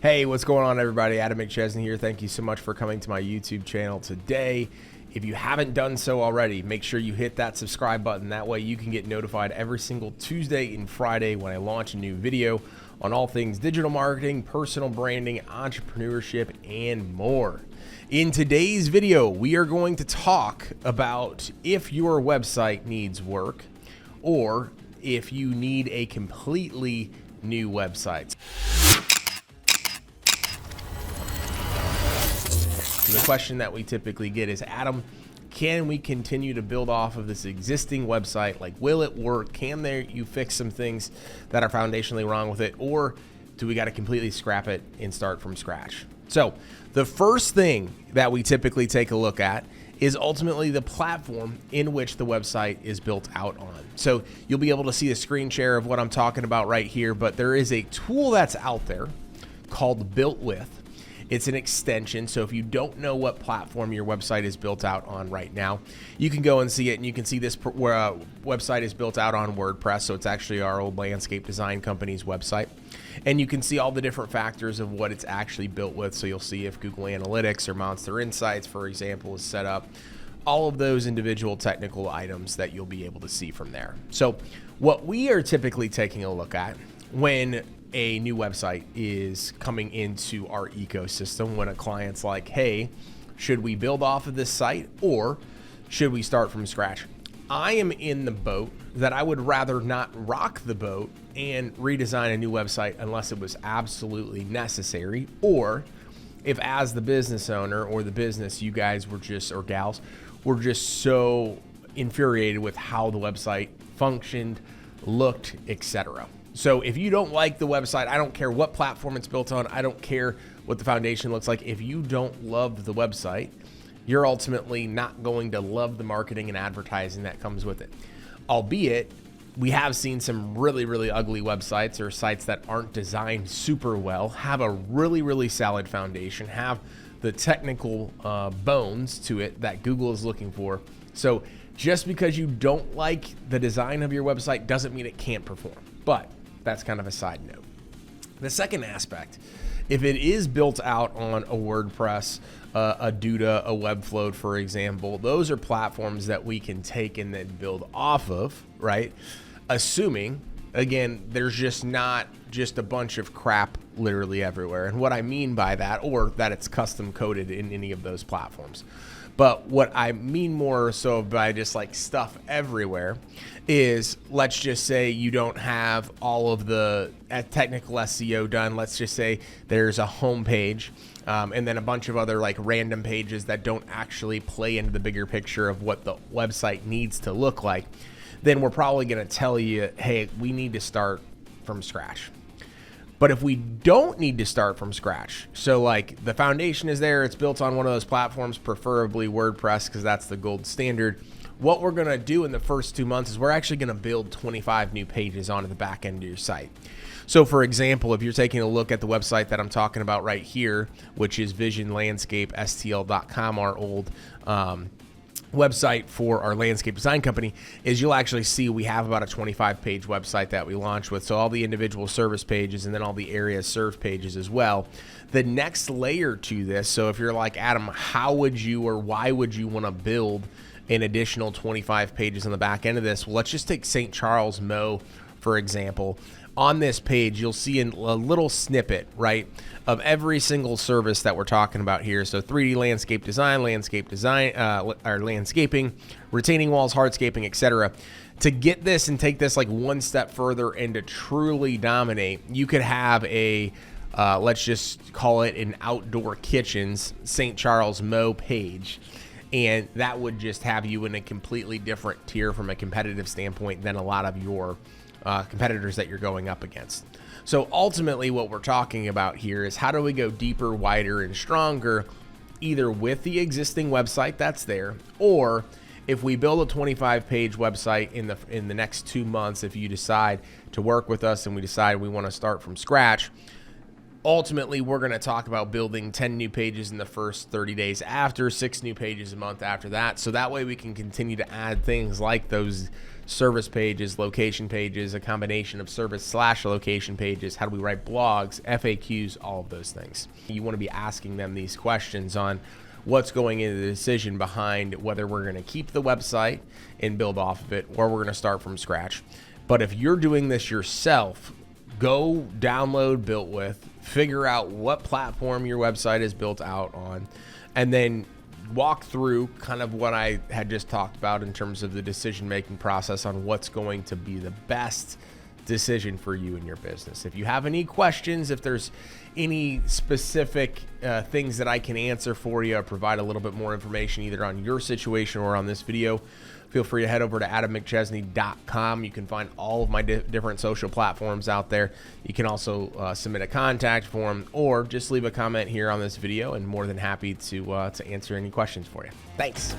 Hey, what's going on, everybody? Adam McChesney here. Thank you so much for coming to my YouTube channel today. If you haven't done so already, make sure you hit that subscribe button. That way you can get notified every single Tuesday and Friday when I launch a new video on all things digital marketing, personal branding, entrepreneurship, and more. In today's video, we are going to talk about if your website needs work or if you need a completely new website. The question that we typically get is, Adam, can we continue to build off of this existing website? Like, will it work? Can you fix some things that are foundationally wrong with it? Or do we got to completely scrap it and start from scratch? So the first thing that we typically take a look at is ultimately the platform in which the website is built out on. So you'll be able to see the screen share of what I'm talking about right here, but there is a tool that's out there called BuiltWith. It's an extension, so if you don't know what platform your website is built out on right now, you can go and see it, and you can see this website is built out on WordPress, so it's actually our old landscape design company's website. And you can see all the different factors of what it's actually built with, so you'll see if Google Analytics or Monster Insights, for example, is set up. All of those individual technical items that you'll be able to see from there. So what we are typically taking a look at when a new website is coming into our ecosystem, when a client's like, hey, should we build off of this site or should we start from scratch? I am in the boat that I would rather not rock the boat and redesign a new website unless it was absolutely necessary, or if as the business owner or the business, you guys were just, or gals, were just so infuriated with how the website functioned, looked, etc. So if you don't like the website, I don't care what platform it's built on, I don't care what the foundation looks like. If you don't love the website, you're ultimately not going to love the marketing and advertising that comes with it. Albeit, we have seen some really, really ugly websites or sites that aren't designed super well, have a really, really solid foundation, have the technical bones to it that Google is looking for. So just because you don't like the design of your website doesn't mean it can't perform. But that's kind of a side note. The second aspect, if it is built out on a WordPress, a Duda, a Webflow, for example, those are platforms that we can take and then build off of, right? Assuming, again, there's just not just a bunch of crap literally everywhere. And what I mean by that, or that it's custom coded in any of those platforms. But what I mean more so by just like stuff everywhere is, let's just say you don't have all of the technical SEO done. Let's just say there's a home page and then a bunch of other like random pages that don't actually play into the bigger picture of what the website needs to look like. Then we're probably going to tell you, hey, we need to start from scratch. But if we don't need to start from scratch, so like the foundation is there, it's built on one of those platforms, preferably WordPress, because that's the gold standard. What we're going to do in the first 2 months is we're actually going to build 25 new pages onto the back end of your site. So for example, if you're taking a look at the website that I'm talking about right here, which is visionlandscapestl.com, our old website for our landscape design company, is you'll actually see we have about a 25-page website that we launched with. So all the individual service pages and then all the area served pages as well. The next layer to this, so if you're like, Adam, how would you or why would you want to build an additional 25 pages on the back end of this? Well, let's just take St. Charles Mo, for example. On this page, you'll see a little snippet, right, of every single service that we're talking about here. So 3D landscape design, or landscaping, retaining walls, hardscaping, etc. To get this and take this like one step further and to truly dominate, you could have a, let's just call it an outdoor kitchens St. Charles Mo page. And that would just have you in a completely different tier from a competitive standpoint than a lot of your competitors that you're going up against. So ultimately what we're talking about here is, how do we go deeper, wider, and stronger, either with the existing website that's there, or if we build a 25-page website in the next 2 months, if you decide to work with us and we decide we want to start from scratch, Ultimately, we're going to talk about building 10 new pages in the first 30 days after, 6 new pages a month after that. So that way we can continue to add things like those service pages, location pages, a combination of service/location pages. How do we write blogs, FAQs, all of those things. You want to be asking them these questions on what's going into the decision behind whether we're going to keep the website and build off of it, or we're going to start from scratch. But if you're doing this yourself, go download BuiltWith, figure out what platform your website is built out on, and then walk through kind of what I had just talked about in terms of the decision-making process on what's going to be the best decision for you and your business. If you have any questions, if there's any specific things that I can answer for you or provide a little bit more information either on your situation or on this video, feel free to head over to AdamMcChesney.com. You can find all of my different social platforms out there. You can also submit a contact form or just leave a comment here on this video, and more than happy to answer any questions for you. Thanks.